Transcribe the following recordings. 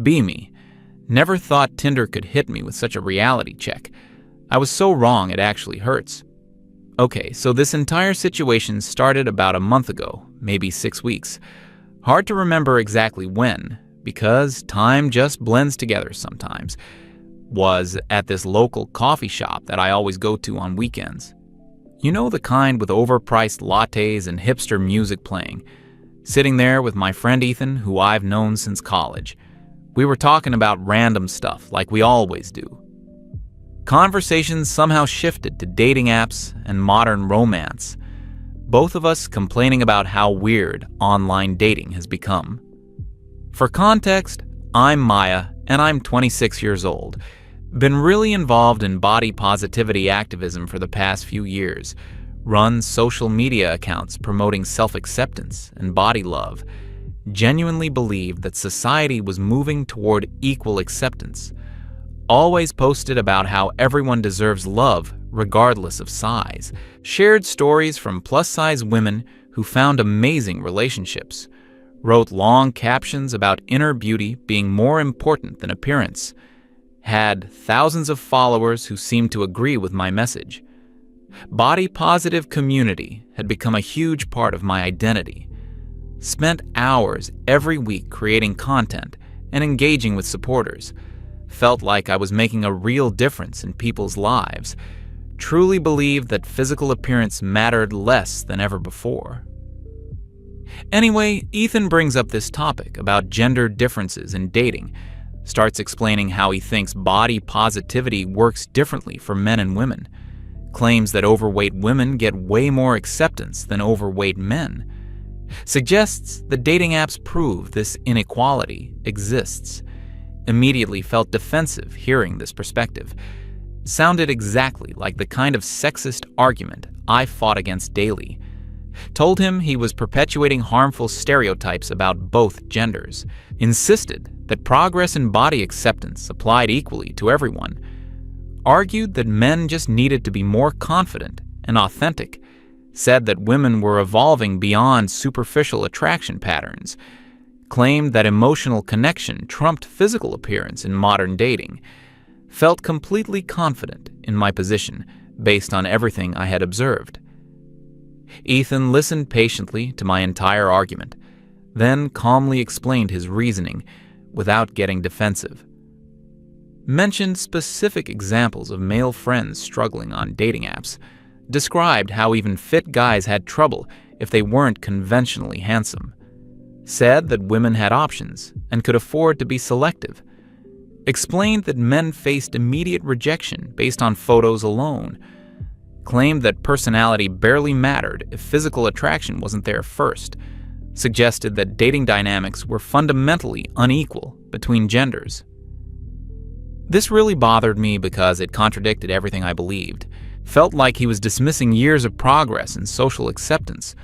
Be me. Never thought Tinder could hit me with such a reality check. I was so wrong it actually hurts. Okay, so this entire situation started about a month ago, maybe 6 weeks. Hard to remember exactly when, because time just blends together sometimes. Was at this local coffee shop that I always go to on weekends. You know, the kind with overpriced lattes and hipster music playing. Sitting there with my friend Ethan, who I've known since college. We were talking about random stuff like we always do. Conversations somehow shifted to dating apps and modern romance. Both of us complaining about how weird online dating has become. For context, I'm Maya and I'm 26 years old. Been really involved in body positivity activism for the past few years. Run social media accounts promoting self-acceptance and body love. Genuinely believed that society was moving toward equal acceptance. Always posted about how everyone deserves love regardless of size. Shared stories from plus-size women who found amazing relationships. Wrote long captions about inner beauty being more important than appearance. Had thousands of followers who seemed to agree with my message. Body positive community had become a huge part of my identity. Spent hours every week creating content and engaging with supporters. Felt like I was making a real difference in people's lives. Truly believed that physical appearance mattered less than ever before. Anyway, Ethan brings up this topic about gender differences in dating. Starts explaining how he thinks body positivity works differently for men and women. Claims that overweight women get way more acceptance than overweight men. Suggests the dating apps prove this inequality exists. Immediately felt defensive hearing this perspective. Sounded exactly like the kind of sexist argument I fought against daily. Told him he was perpetuating harmful stereotypes about both genders. Insisted that progress in body acceptance applied equally to everyone. Argued that men just needed to be more confident and authentic. Said that women were evolving beyond superficial attraction patterns. Claimed that emotional connection trumped physical appearance in modern dating. Felt completely confident in my position based on everything I had observed. Ethan listened patiently to my entire argument, then calmly explained his reasoning without getting defensive. Mentioned specific examples of male friends struggling on dating apps. Described how even fit guys had trouble if they weren't conventionally handsome. Said that women had options and could afford to be selective. Explained that men faced immediate rejection based on photos alone. Claimed that personality barely mattered if physical attraction wasn't there first. Suggested that dating dynamics were fundamentally unequal between genders. This really bothered me because it contradicted everything I believed. Felt like he was dismissing years of progress in social acceptance.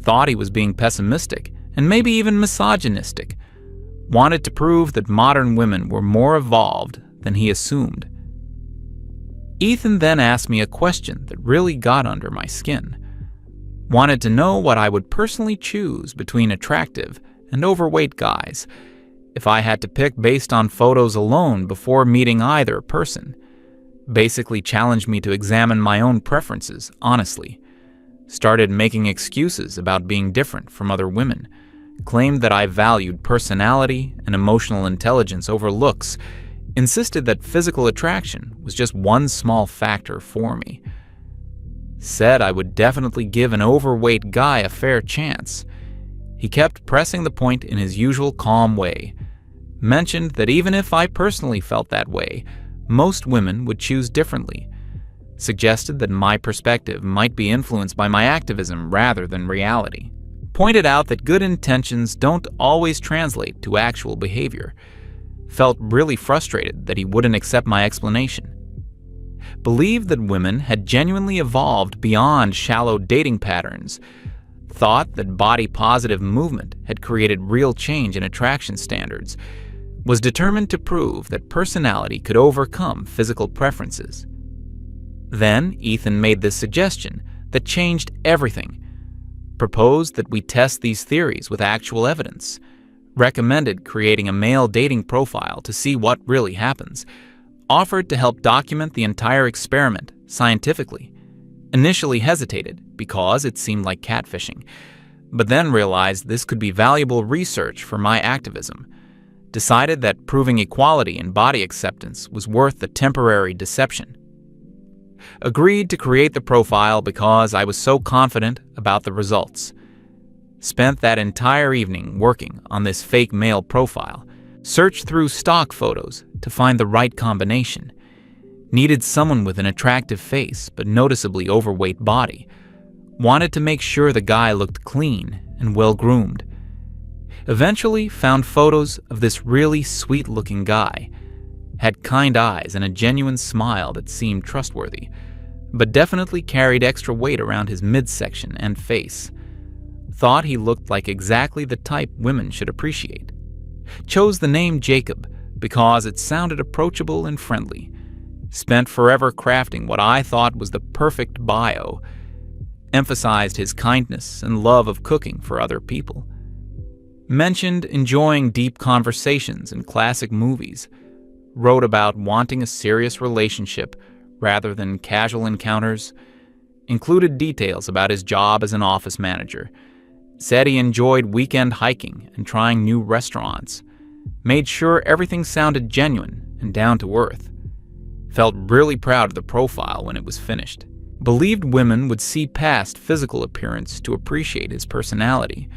Thought he was being pessimistic and maybe even misogynistic. Wanted to prove that modern women were more evolved than he assumed. Ethan then asked me a question that really got under my skin. Wanted to know what I would personally choose between attractive and overweight guys if I had to pick based on photos alone before meeting either person. Basically challenged me to examine my own preferences honestly. Started making excuses about being different from other women. Claimed that I valued personality and emotional intelligence over looks. Insisted that physical attraction was just one small factor for me. Said I would definitely give an overweight guy a fair chance. He kept pressing the point in his usual calm way. Mentioned that even if I personally felt that way, most women would choose differently. Suggested that my perspective might be influenced by my activism rather than reality. Pointed out that good intentions don't always translate to actual behavior. Felt really frustrated that he wouldn't accept my explanation. Believed that women had genuinely evolved beyond shallow dating patterns. Thought that body-positive movement had created real change in attraction standards. Was determined to prove that personality could overcome physical preferences. Then Ethan made this suggestion that changed everything. Proposed that we test these theories with actual evidence. recommended creating a male dating profile to see what really happens, offered to help document the entire experiment scientifically, initially hesitated because it seemed like catfishing, but then realized this could be valuable research for my activism, decided that proving equality in body acceptance was worth the temporary deception. Agreed to create the profile because I was so confident about the results. Spent that entire evening working on this fake male profile, searched through stock photos to find the right combination. Needed someone with an attractive face but noticeably overweight body. Wanted to make sure the guy looked clean and well-groomed. Eventually found photos of this really sweet-looking guy. Had kind eyes and a genuine smile that seemed trustworthy, but definitely carried extra weight around his midsection and face. Thought he looked like exactly the type women should appreciate. Chose the name Jacob because it sounded approachable and friendly. Spent forever crafting what I thought was the perfect bio. Emphasized his kindness and love of cooking for other people. Mentioned enjoying deep conversations and classic movies. Wrote about wanting a serious relationship rather than casual encounters. Included details about his job as an office manager. Said he enjoyed weekend hiking and trying new restaurants. Made sure everything sounded genuine and down to earth. Felt really proud of the profile when it was finished. Believed women would see past physical appearance to appreciate his personality.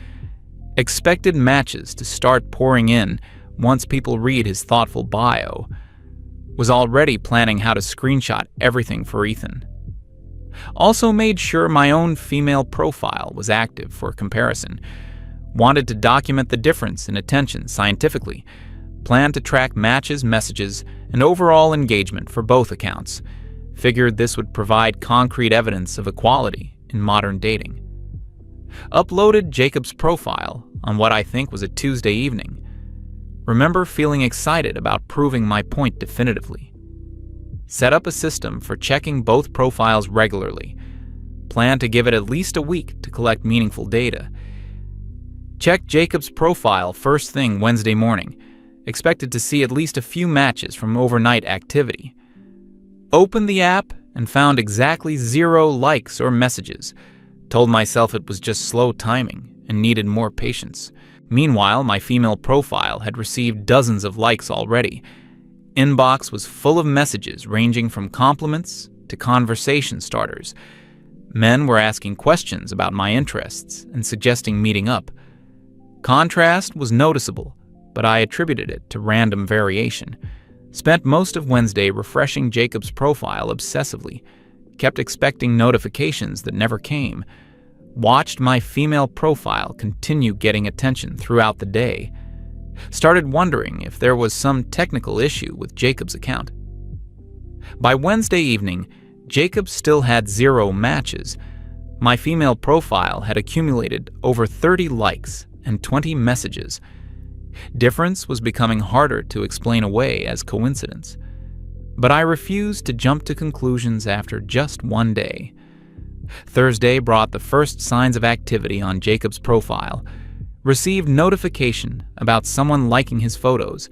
Expected matches to start pouring in once people read his thoughtful bio. Was already planning how to screenshot everything for Ethan. Also made sure my own female profile was active for comparison. Wanted to document the difference in attention scientifically. Planned to track matches, messages, and overall engagement for both accounts. Figured this would provide concrete evidence of equality in modern dating. Uploaded Jacob's profile on what I think was a Tuesday evening. Remember feeling excited about proving my point definitively. Set up a system for checking both profiles regularly. Plan to give it at least a week to collect meaningful data. Check Jacob's profile first thing Wednesday morning. Expected to see at least a few matches from overnight activity. Opened the app and found exactly 0 likes or messages. Told myself it was just slow timing and needed more patience. Meanwhile, my female profile had received dozens of likes already. Inbox was full of messages ranging from compliments to conversation starters. Men were asking questions about my interests and suggesting meeting up. Contrast was noticeable, but I attributed it to random variation. Spent most of Wednesday refreshing Jacob's profile obsessively. Kept expecting notifications that never came. Watched my female profile continue getting attention throughout the day. Started wondering if there was some technical issue with Jacob's account. By Wednesday evening, Jacob still had 0 matches. My female profile had accumulated over 30 likes and 20 messages. Difference was becoming harder to explain away as coincidence. But I refused to jump to conclusions after just one day. Thursday brought the first signs of activity on Jacob's profile. Received notification about someone liking his photos.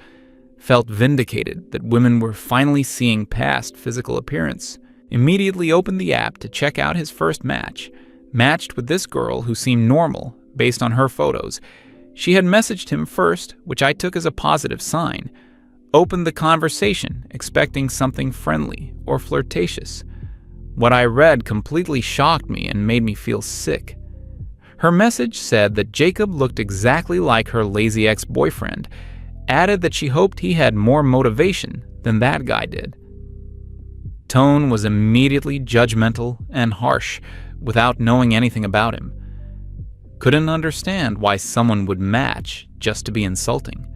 Felt vindicated that women were finally seeing past physical appearance. Immediately opened the app to check out his first match. Matched with this girl who seemed normal based on her photos. She had messaged him first, which I took as a positive sign. Opened the conversation, expecting something friendly or flirtatious. What I read completely shocked me and made me feel sick. Her message said that Jacob looked exactly like her lazy ex-boyfriend, added that she hoped he had more motivation than that guy did. Tone was immediately judgmental and harsh without knowing anything about him. Couldn't understand why someone would match just to be insulting.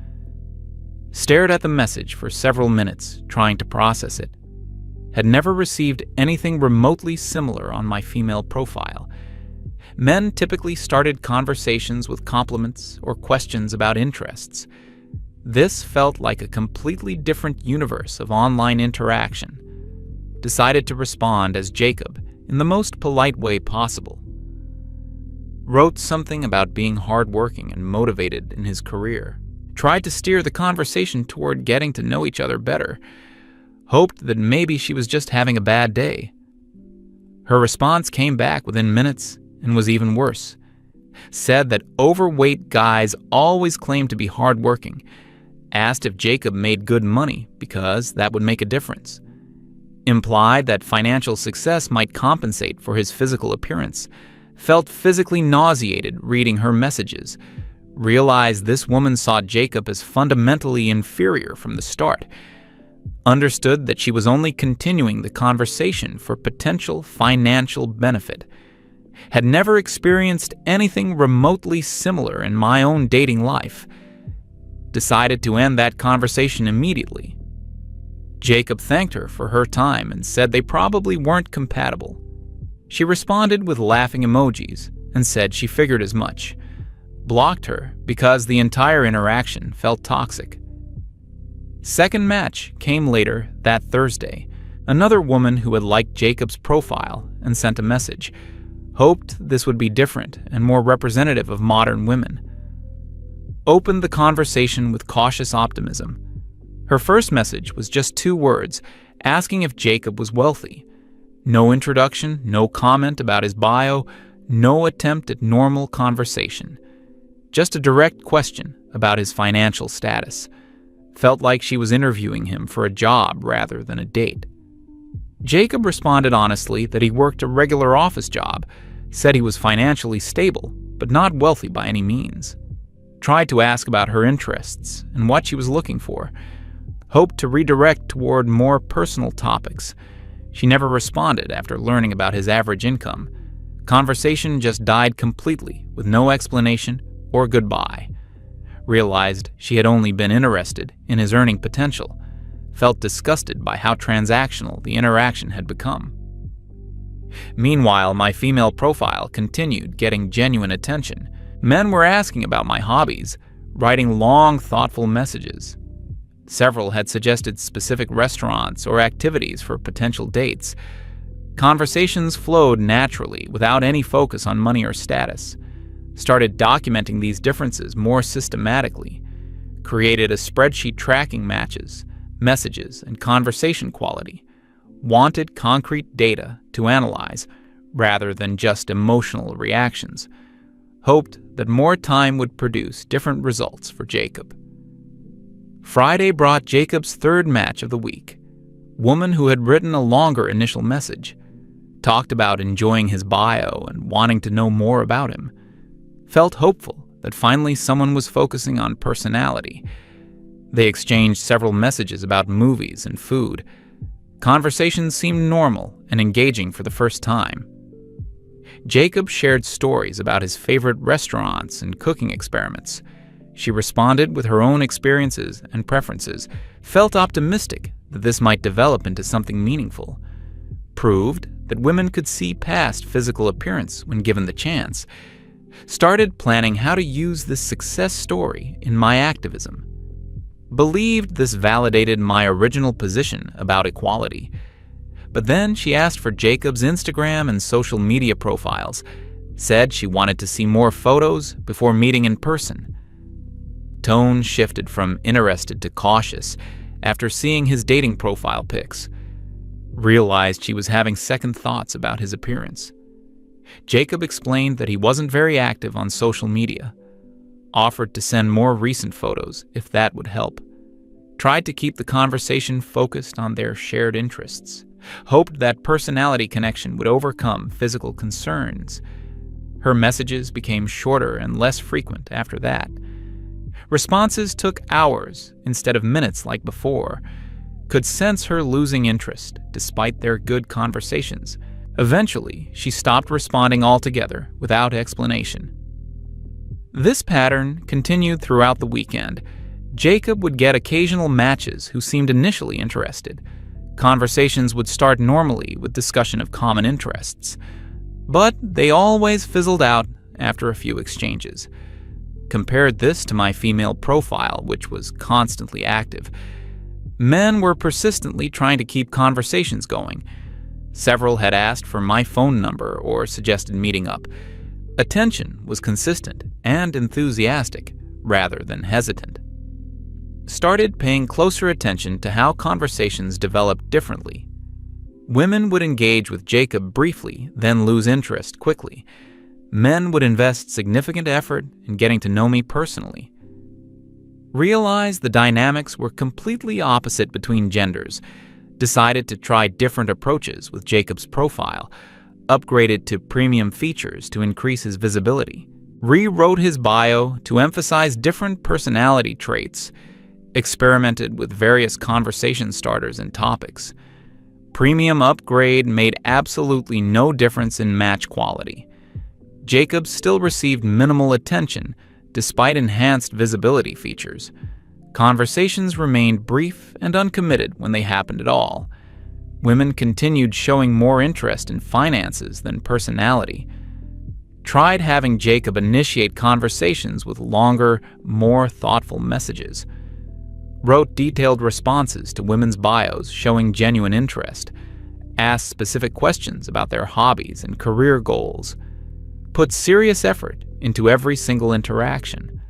Stared at the message for several minutes, trying to process it. Had never received anything remotely similar on my female profile. Men typically started conversations with compliments or questions about interests. This felt like a completely different universe of online interaction. Decided to respond as Jacob in the most polite way possible. wrote something about being hardworking and motivated in his career, tried to steer the conversation toward getting to know each other better, hoped that maybe she was just having a bad day. Her response came back within minutes and was even worse. Said that overweight guys always claim to be hardworking, asked if Jacob made good money because that would make a difference, implied that financial success might compensate for his physical appearance, felt physically nauseated reading her messages, realized this woman saw Jacob as fundamentally inferior from the start, understood that she was only continuing the conversation for potential financial benefit, had never experienced anything remotely similar in my own dating life, decided to end that conversation immediately. Jacob thanked her for her time and said they probably weren't compatible. She responded with laughing emojis and said she figured as much, blocked her because the entire interaction felt toxic. Second match came later that Thursday. Another woman who had liked Jacob's profile and sent a message, hoped this would be different and more representative of modern women. Opened the conversation with cautious optimism. Her first message was just 2 words, asking if Jacob was wealthy. No introduction, no comment about his bio, no attempt at normal conversation. Just a direct question about his financial status. Felt like she was interviewing him for a job rather than a date. Jacob responded honestly that he worked a regular office job, said he was financially stable, but not wealthy by any means. Tried to ask about her interests and what she was looking for. Hoped to redirect toward more personal topics. She never responded after learning about his average income. Conversation just died completely with no explanation or goodbye. Realized she had only been interested in his earning potential. Felt disgusted by how transactional the interaction had become. Meanwhile, my female profile continued getting genuine attention. Men were asking about my hobbies, writing long, thoughtful messages. Several had suggested specific restaurants or activities for potential dates. Conversations flowed naturally without any focus on money or status. Started documenting these differences more systematically. Created a spreadsheet tracking matches, messages, and conversation quality. Wanted concrete data to analyze rather than just emotional reactions. Hoped that more time would produce different results for Jacob. Friday brought Jacob's third match of the week. Woman who had written a longer initial message. Talked about enjoying his bio and wanting to know more about him. Felt hopeful that finally someone was focusing on personality. They exchanged several messages about movies and food. Conversations seemed normal and engaging for the first time. Jacob shared stories about his favorite restaurants and cooking experiments. She responded with her own experiences and preferences, felt optimistic that this might develop into something meaningful. Proved that women could see past physical appearance when given the chance. Started planning how to use this success story in my activism. Believed this validated my original position about equality. But then she asked for Jacob's Instagram and social media profiles, said she wanted to see more photos before meeting in person. Tone shifted from interested to cautious after seeing his dating profile pics. Realized she was having second thoughts about his appearance. Jacob explained that he wasn't very active on social media. Offered to send more recent photos if that would help. Tried to keep the conversation focused on their shared interests. Hoped that personality connection would overcome physical concerns. Her messages became shorter and less frequent after that. Responses took hours instead of minutes like before. Could sense her losing interest despite their good conversations. Eventually, she stopped responding altogether without explanation. This pattern continued throughout the weekend. Jacob would get occasional matches who seemed initially interested. Conversations would start normally with discussion of common interests. But they always fizzled out after a few exchanges. Compared this to my female profile, which was constantly active. Men were persistently trying to keep conversations going. Several had asked for my phone number or suggested meeting up. Attention was consistent and enthusiastic rather than hesitant. Started paying closer attention to how conversations developed differently. Women would engage with Jacob briefly, then lose interest quickly. Men would invest significant effort in getting to know me personally. Realized the dynamics were completely opposite between genders. Decided to try different approaches with Jacob's profile. Upgraded to premium features to increase his visibility. Rewrote his bio to emphasize different personality traits. Experimented with various conversation starters and topics. Premium upgrade made absolutely no difference in match quality. Jacob still received minimal attention despite enhanced visibility features. Conversations remained brief and uncommitted when they happened at all. Women continued showing more interest in finances than personality. Tried having Jacob initiate conversations with longer, more thoughtful messages. Wrote detailed responses to women's bios showing genuine interest. Asked specific questions about their hobbies and career goals. Put serious effort into every single interaction.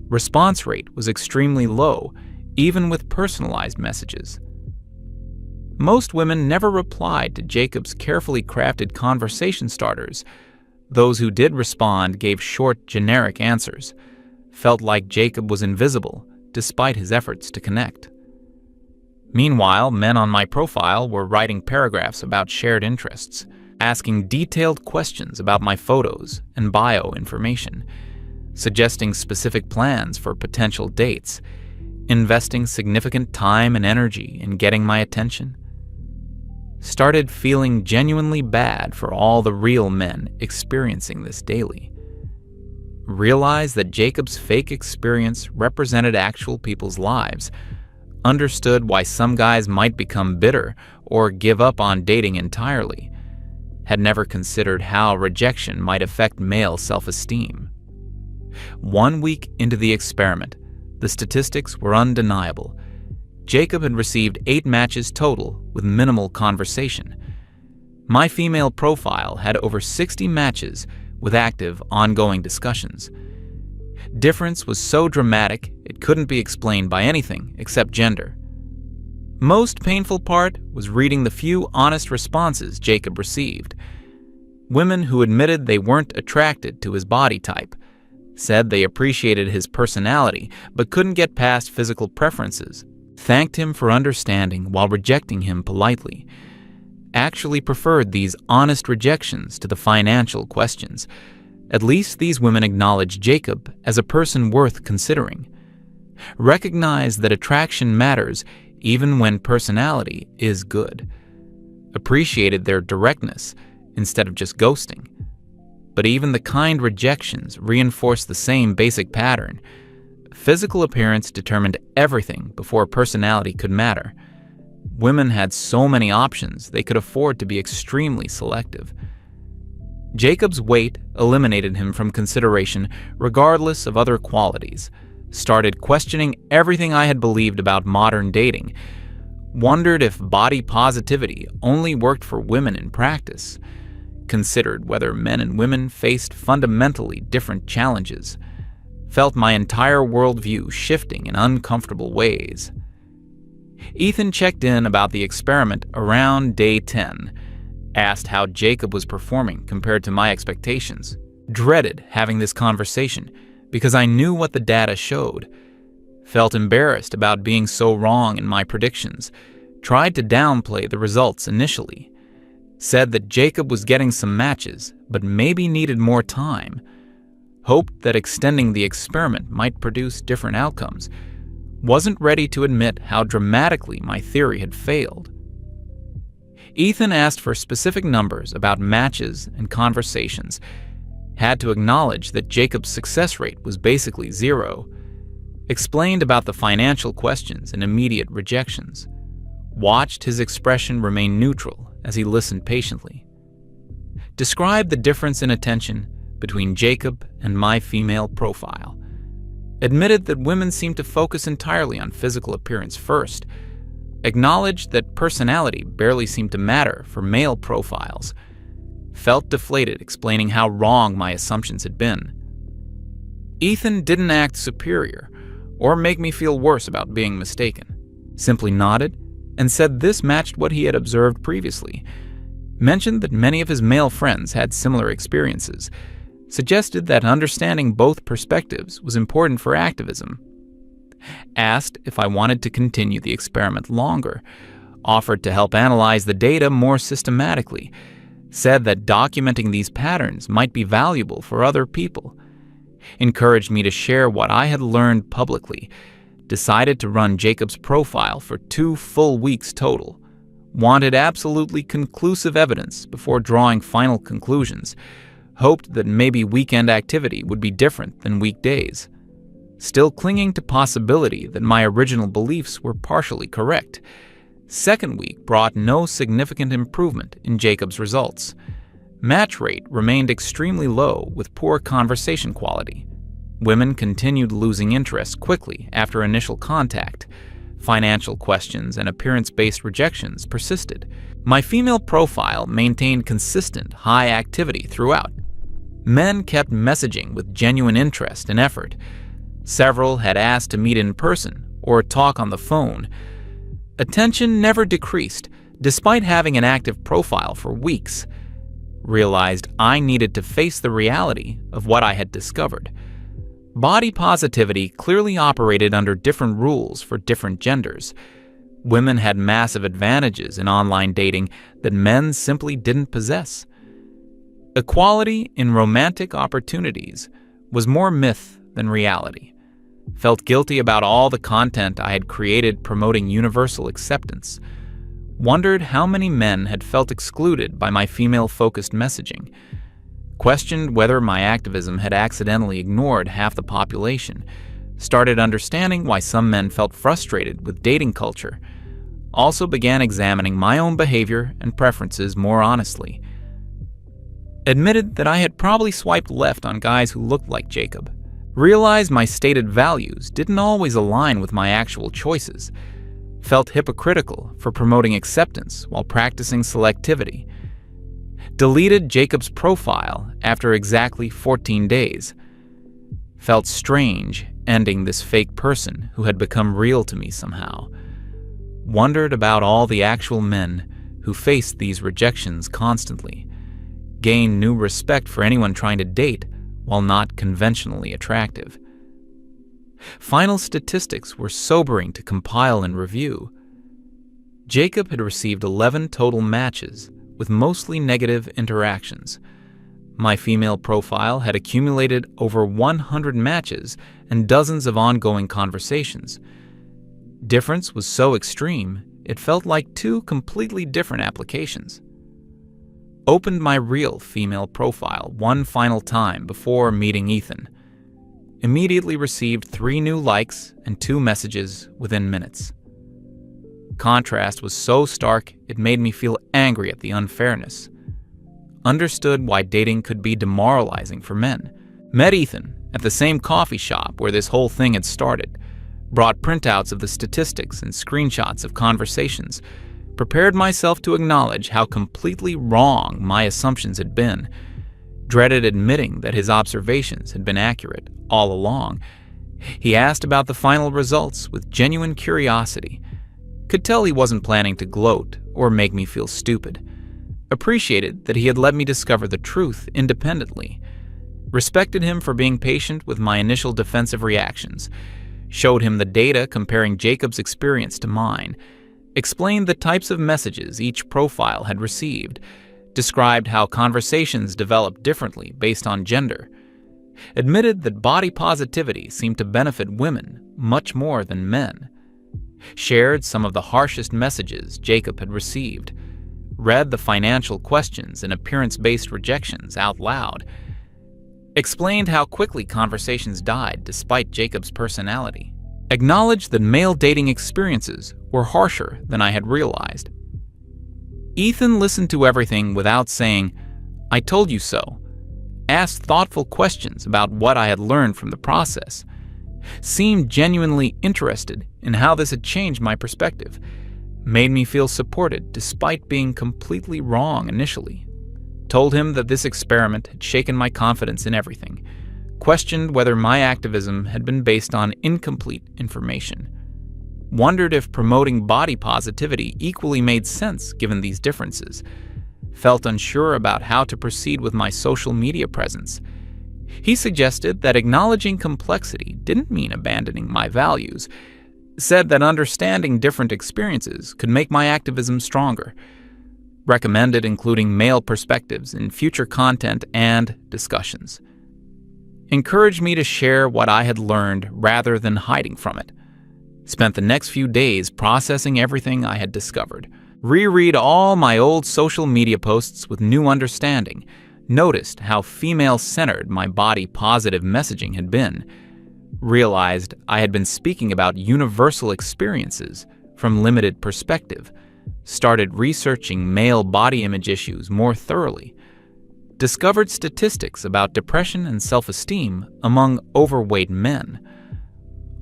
Response rate was extremely low, even with personalized messages. Most women never replied to Jacob's carefully crafted conversation starters. Those who did respond gave short, generic answers. Felt like Jacob was invisible, despite his efforts to connect. Meanwhile, men on my profile were writing paragraphs about shared interests, asking detailed questions about my photos and bio information, suggesting specific plans for potential dates, investing significant time and energy in getting my attention. Started feeling genuinely bad for all the real men experiencing this daily. Realized that Jacob's fake experience represented actual people's lives. Understood why some guys might become bitter or give up on dating entirely. Had never considered how rejection might affect male self-esteem. 1 week into the experiment, the statistics were undeniable. Jacob had received 8 matches total with minimal conversation. My female profile had over 60 matches with active, ongoing discussions. Difference was so dramatic it couldn't be explained by anything except gender. Most painful part was reading the few honest responses Jacob received. Women who admitted they weren't attracted to his body type, said they appreciated his personality but couldn't get past physical preferences, thanked him for understanding while rejecting him politely, actually preferred these honest rejections to the financial questions. At least these women acknowledged Jacob as a person worth considering. Recognized that attraction matters even when personality is good. Appreciated their directness instead of just ghosting. But even the kind rejections reinforced the same basic pattern. Physical appearance determined everything before personality could matter. Women had so many options they could afford to be extremely selective. Jacob's weight eliminated him from consideration regardless of other qualities. Started questioning everything I had believed about modern dating. Wondered if body positivity only worked for women in practice. Considered whether men and women faced fundamentally different challenges. Felt my entire worldview shifting in uncomfortable ways. Ethan checked in about the experiment around day 10. Asked how Jacob was performing compared to my expectations. Dreaded having this conversation because I knew what the data showed. Felt embarrassed about being so wrong in my predictions. Tried to downplay the results initially. Said that Jacob was getting some matches, but maybe needed more time. Hoped that extending the experiment might produce different outcomes. Wasn't ready to admit how dramatically my theory had failed. Ethan asked for specific numbers about matches and conversations. Had to acknowledge that Jacob's success rate was basically 0. Explained about the financial questions and immediate rejections. Watched his expression remain neutral as he listened patiently. Described the difference in attention between Jacob and my female profile. Admitted that women seem to focus entirely on physical appearance first. Acknowledged that personality barely seemed to matter for male profiles. Felt deflated, explaining how wrong my assumptions had been. Ethan didn't act superior or make me feel worse about being mistaken. Simply nodded and said this matched what he had observed previously. Mentioned that many of his male friends had similar experiences. Suggested that understanding both perspectives was important for activism. Asked if I wanted to continue the experiment longer. Offered to help analyze the data more systematically. Said that documenting these patterns might be valuable for other people. Encouraged me to share what I had learned publicly. Decided to run Jacob's profile for 2 full weeks total. Wanted absolutely conclusive evidence before drawing final conclusions. Hoped that maybe weekend activity would be different than weekdays. Still clinging to possibility that my original beliefs were partially correct. Second week brought no significant improvement in Jacob's results. Match rate remained extremely low with poor conversation quality. Women continued losing interest quickly after initial contact. Financial questions and appearance-based rejections persisted. My female profile maintained consistent high activity throughout. Men kept messaging with genuine interest and effort. Several had asked to meet in person or talk on the phone. Attention never decreased, despite having an active profile for weeks. Realized I needed to face the reality of what I had discovered. Body positivity clearly operated under different rules for different genders. Women had massive advantages in online dating that men simply didn't possess. Equality in romantic opportunities was more myth than reality. Felt guilty about all the content I had created promoting universal acceptance. Wondered how many men had felt excluded by my female-focused messaging. Questioned whether my activism had accidentally ignored half the population. Started understanding why some men felt frustrated with dating culture. Also began examining my own behavior and preferences more honestly. Admitted that I had probably swiped left on guys who looked like Jacob. Realized my stated values didn't always align with my actual choices. Felt hypocritical for promoting acceptance while practicing selectivity. Deleted Jacob's profile after exactly 14 days. Felt strange ending this fake person who had become real to me somehow. Wondered about all the actual men who faced these rejections constantly. Gained new respect for anyone trying to date while not conventionally attractive. Final statistics were sobering to compile and review. Jacob had received 11 total matches, with mostly negative interactions. My female profile had accumulated over 100 matches and dozens of ongoing conversations. Difference was so extreme, it felt like 2 completely different applications. Opened my real female profile one final time before meeting Ethan. Immediately received 3 new likes and 2 messages within minutes. Contrast was so stark it made me feel angry at the unfairness. Understood why dating could be demoralizing for men. Met Ethan at the same coffee shop where this whole thing had started. Brought printouts of the statistics and screenshots of conversations. Prepared myself to acknowledge how completely wrong my assumptions had been. Dreaded admitting that his observations had been accurate all along. He asked about the final results with genuine curiosity. Could tell he wasn't planning to gloat or make me feel stupid. Appreciated that he had let me discover the truth independently. Respected him for being patient with my initial defensive reactions. Showed him the data comparing Jacob's experience to mine. Explained the types of messages each profile had received. Described how conversations developed differently based on gender. Admitted that body positivity seemed to benefit women much more than men. Shared some of the harshest messages Jacob had received. Read the financial questions and appearance-based rejections out loud. Explained how quickly conversations died despite Jacob's personality. Acknowledged that male dating experiences were harsher than I had realized. Ethan listened to everything without saying, "I told you so." Asked thoughtful questions about what I had learned from the process. Seemed genuinely interested in how this had changed my perspective. Made me feel supported despite being completely wrong initially. Told him that this experiment had shaken my confidence in everything. Questioned whether my activism had been based on incomplete information. Wondered if promoting body positivity equally made sense given these differences. Felt unsure about how to proceed with my social media presence. He suggested that acknowledging complexity didn't mean abandoning my values. Said that understanding different experiences could make my activism stronger. Recommended including male perspectives in future content and discussions. Encouraged me to share what I had learned rather than hiding from it. Spent the next few days processing everything I had discovered. Reread all my old social media posts with new understanding. Noticed how female-centered my body-positive messaging had been. Realized I had been speaking about universal experiences from limited perspective. Started researching male body image issues more thoroughly. Discovered statistics about depression and self-esteem among overweight men.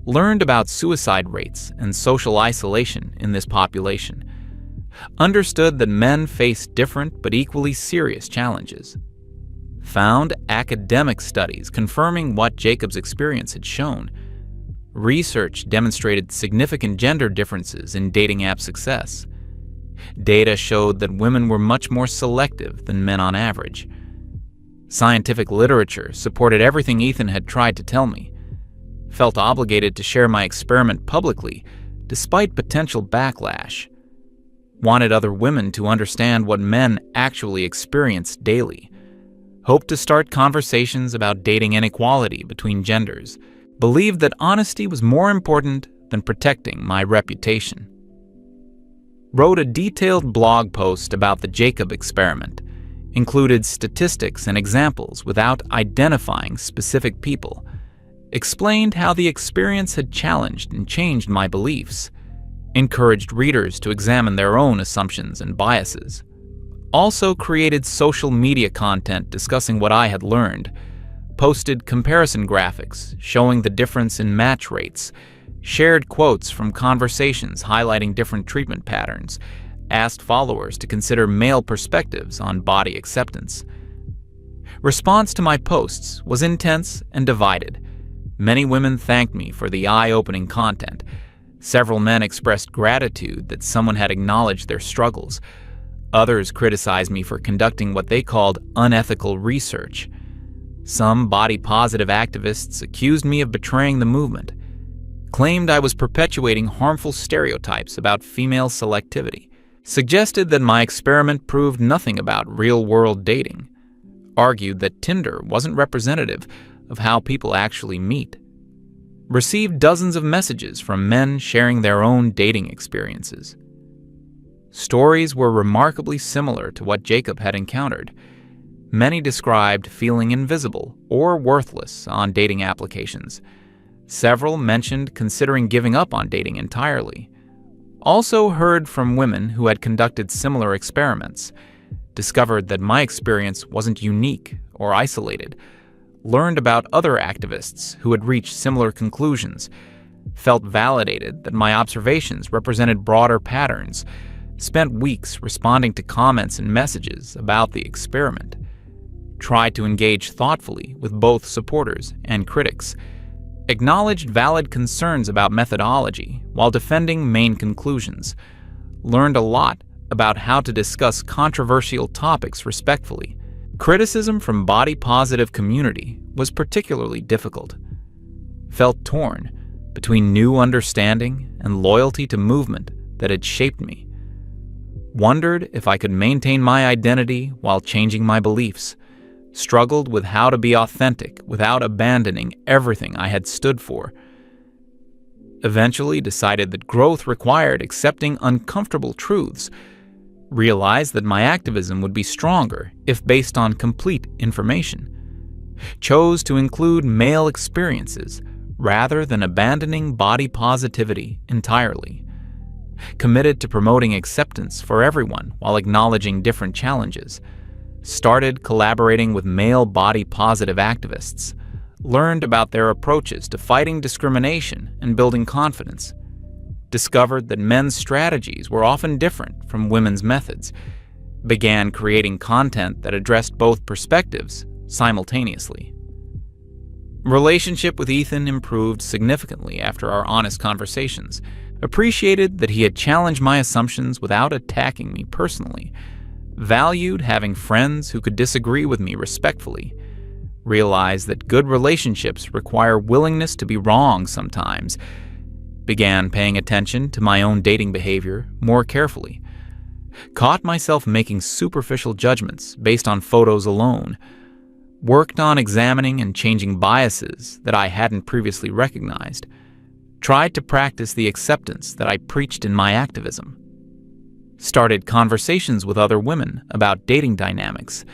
Learned about suicide rates and social isolation in this population. Understood that men face different but equally serious challenges. Found academic studies confirming what Jacob's experience had shown. Research demonstrated significant gender differences in dating app success. Data showed that women were much more selective than men on average. Scientific literature supported everything Ethan had tried to tell me. Felt obligated to share my experiment publicly, despite potential backlash. Wanted other women to understand what men actually experience daily. Hoped to start conversations about dating inequality between genders. Believed that honesty was more important than protecting my reputation. Wrote a detailed blog post about the Jacob experiment. Included statistics and examples without identifying specific people. Explained how the experience had challenged and changed my beliefs. Encouraged readers to examine their own assumptions and biases. Also created social media content discussing what I had learned. Posted comparison graphics showing the difference in match rates. Shared quotes from conversations highlighting different treatment patterns. Asked followers to consider male perspectives on body acceptance. Response to my posts was intense and divided. Many women thanked me for the eye-opening content. Several men expressed gratitude that someone had acknowledged their struggles. Others criticized me for conducting what they called unethical research. Some body-positive activists accused me of betraying the movement. Claimed I was perpetuating harmful stereotypes about female selectivity. Suggested that my experiment proved nothing about real-world dating. Argued that Tinder wasn't representative of how people actually meet. Received dozens of messages from men sharing their own dating experiences. Stories were remarkably similar to what Jacob had encountered. Many described feeling invisible or worthless on dating applications. Several mentioned considering giving up on dating entirely. Also heard from women who had conducted similar experiments. Discovered that my experience wasn't unique or isolated. Learned about other activists who had reached similar conclusions. Felt validated that my observations represented broader patterns. Spent weeks responding to comments and messages about the experiment. Tried to engage thoughtfully with both supporters and critics. Acknowledged valid concerns about methodology while defending main conclusions. Learned a lot about how to discuss controversial topics respectfully. Criticism from body-positive community was particularly difficult. Felt torn between new understanding and loyalty to movement that had shaped me. Wondered if I could maintain my identity while changing my beliefs. Struggled with how to be authentic without abandoning everything I had stood for. Eventually decided that growth required accepting uncomfortable truths. Realized that my activism would be stronger if based on complete information. Chose to include male experiences rather than abandoning body positivity entirely. Committed to promoting acceptance for everyone while acknowledging different challenges. Started collaborating with male body-positive activists. Learned about their approaches to fighting discrimination and building discovered that men's strategies were often different from women's methods. Began creating content that addressed both perspectives simultaneously. Relationship with Ethan improved significantly after our honest conversations. Appreciated that he had challenged my assumptions without attacking me personally. Valued having friends who could disagree with me respectfully. Realized that good relationships require willingness to be wrong sometimes. Began paying attention to my own dating behavior more carefully. Caught myself making superficial judgments based on photos alone. Worked on examining and changing biases that I hadn't previously recognized. Tried to practice the acceptance that I preached in my activism. Started conversations with other women about dating dynamics.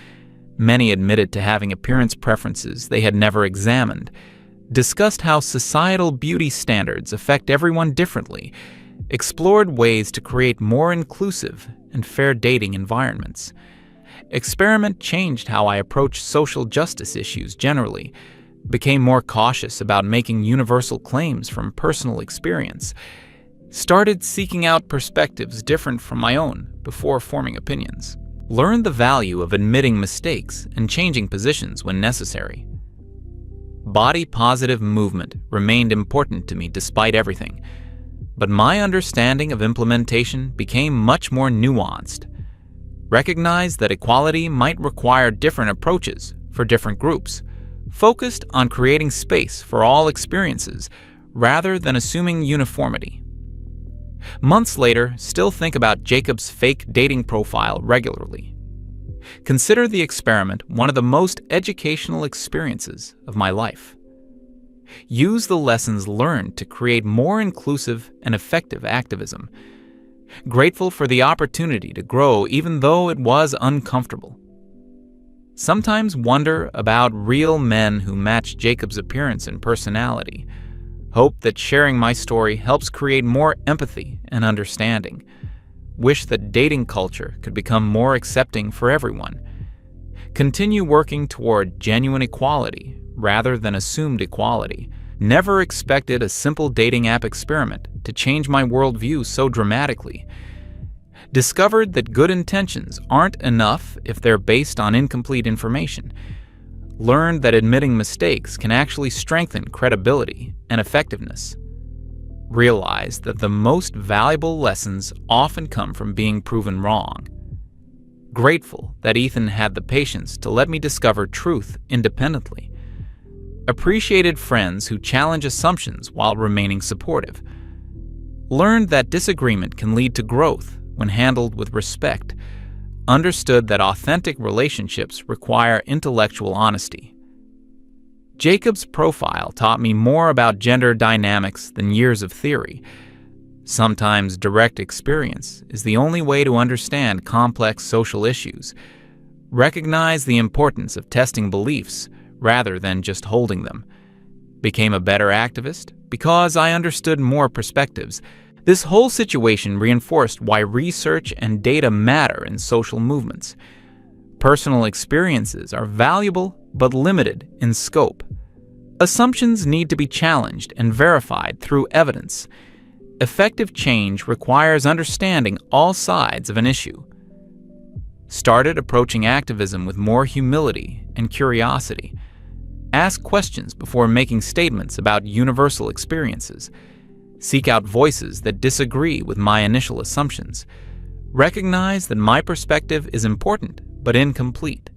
Many admitted to having appearance preferences they had never examined. Discussed how societal beauty standards affect everyone differently. Explored ways to create more inclusive and fair dating environments. Experiment changed how I approach social justice issues generally. Became more cautious about making universal claims from personal experience. Started seeking out perspectives different from my own before forming opinions. Learned the value of admitting mistakes and changing positions when necessary. Body positive movement remained important to me despite everything, but my understanding of implementation became much more nuanced. Recognized that equality might require different approaches for different groups. Focused on creating space for all experiences rather than assuming uniformity. Months later, still think about Jacob's fake dating profile regularly. Consider the experiment one of the most educational experiences of my life. Use the lessons learned to create more inclusive and effective activism. Grateful for the opportunity to grow even though it was uncomfortable. Sometimes wonder about real men who match Jacob's appearance and personality. Hope that sharing my story helps create more empathy and understanding. Wish that dating culture could become more accepting for everyone. Continue working toward genuine equality rather than assumed equality. Never expected a simple dating app experiment to change my worldview so dramatically. Discovered that good intentions aren't enough if they're based on incomplete information. Learned that admitting mistakes can actually strengthen credibility and effectiveness. Realized that the most valuable lessons often come from being proven wrong. Grateful that Ethan had the patience to let me discover truth independently. Appreciated friends who challenge assumptions while remaining supportive. Learned that disagreement can lead to growth when handled with respect. Understood that authentic relationships require intellectual honesty. Jacob's profile taught me more about gender dynamics than years of theory. Sometimes direct experience is the only way to understand complex social issues. Recognize the importance of testing beliefs rather than just holding them. Became a better activist because I understood more perspectives. This whole situation reinforced why research and data matter in social movements. Personal experiences are valuable but limited in scope. Assumptions need to be challenged and verified through evidence. Effective change requires understanding all sides of an issue. Started approaching activism with more humility and curiosity. Ask questions before making statements about universal experiences. Seek out voices that disagree with my initial assumptions. Recognize that my perspective is important but incomplete.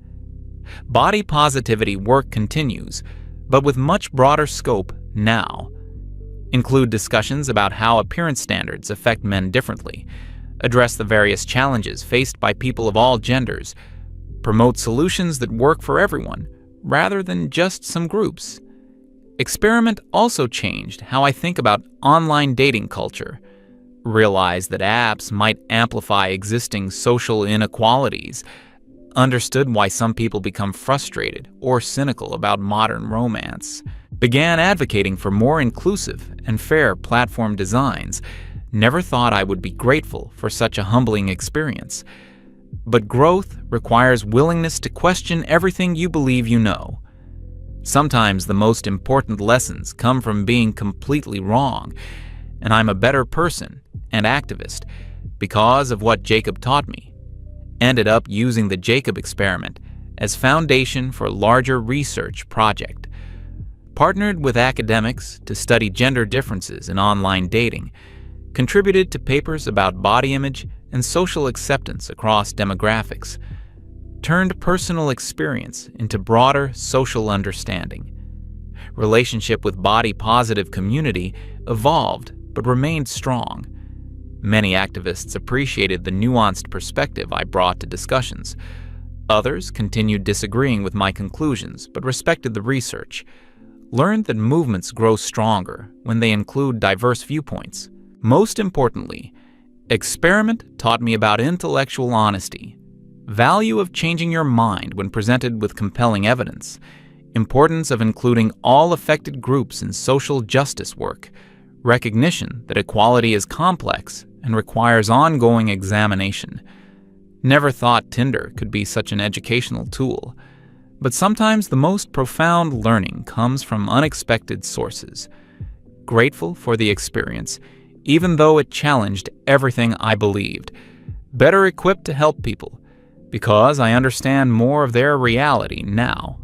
Body positivity work continues, but with much broader scope now. Include discussions about how appearance standards affect men differently. Address the various challenges faced by people of all genders. Promote solutions that work for everyone, rather than just some groups. Experiment also changed how I think about online dating culture. Realized that apps might amplify existing social inequalities. Understood why some people become frustrated or cynical about modern romance. Began advocating for more inclusive and fair platform designs. Never thought I would be grateful for such a humbling experience. But growth requires willingness to question everything you believe you know. Sometimes the most important lessons come from being completely wrong, and I'm a better person and activist because of what Jacob taught me. ended up using the Jacob experiment as foundation for a larger research project. Partnered with academics to study gender differences in online dating, contributed to papers about body image and social acceptance across demographics, turned personal experience into broader social understanding. Relationship with body-positive community evolved but remained strong. Many activists appreciated the nuanced perspective I brought to discussions. Others continued disagreeing with my conclusions but respected the research. Learned that movements grow stronger when they include diverse viewpoints. Most importantly, experiment taught me about intellectual honesty, value of changing your mind when presented with compelling evidence, importance of including all affected groups in social justice work, recognition that equality is complex and requires ongoing examination. Never thought Tinder could be such an educational tool, but sometimes the most profound learning comes from unexpected sources. Grateful for the experience, even though it challenged everything I believed. Better equipped to help people, because I understand more of their reality now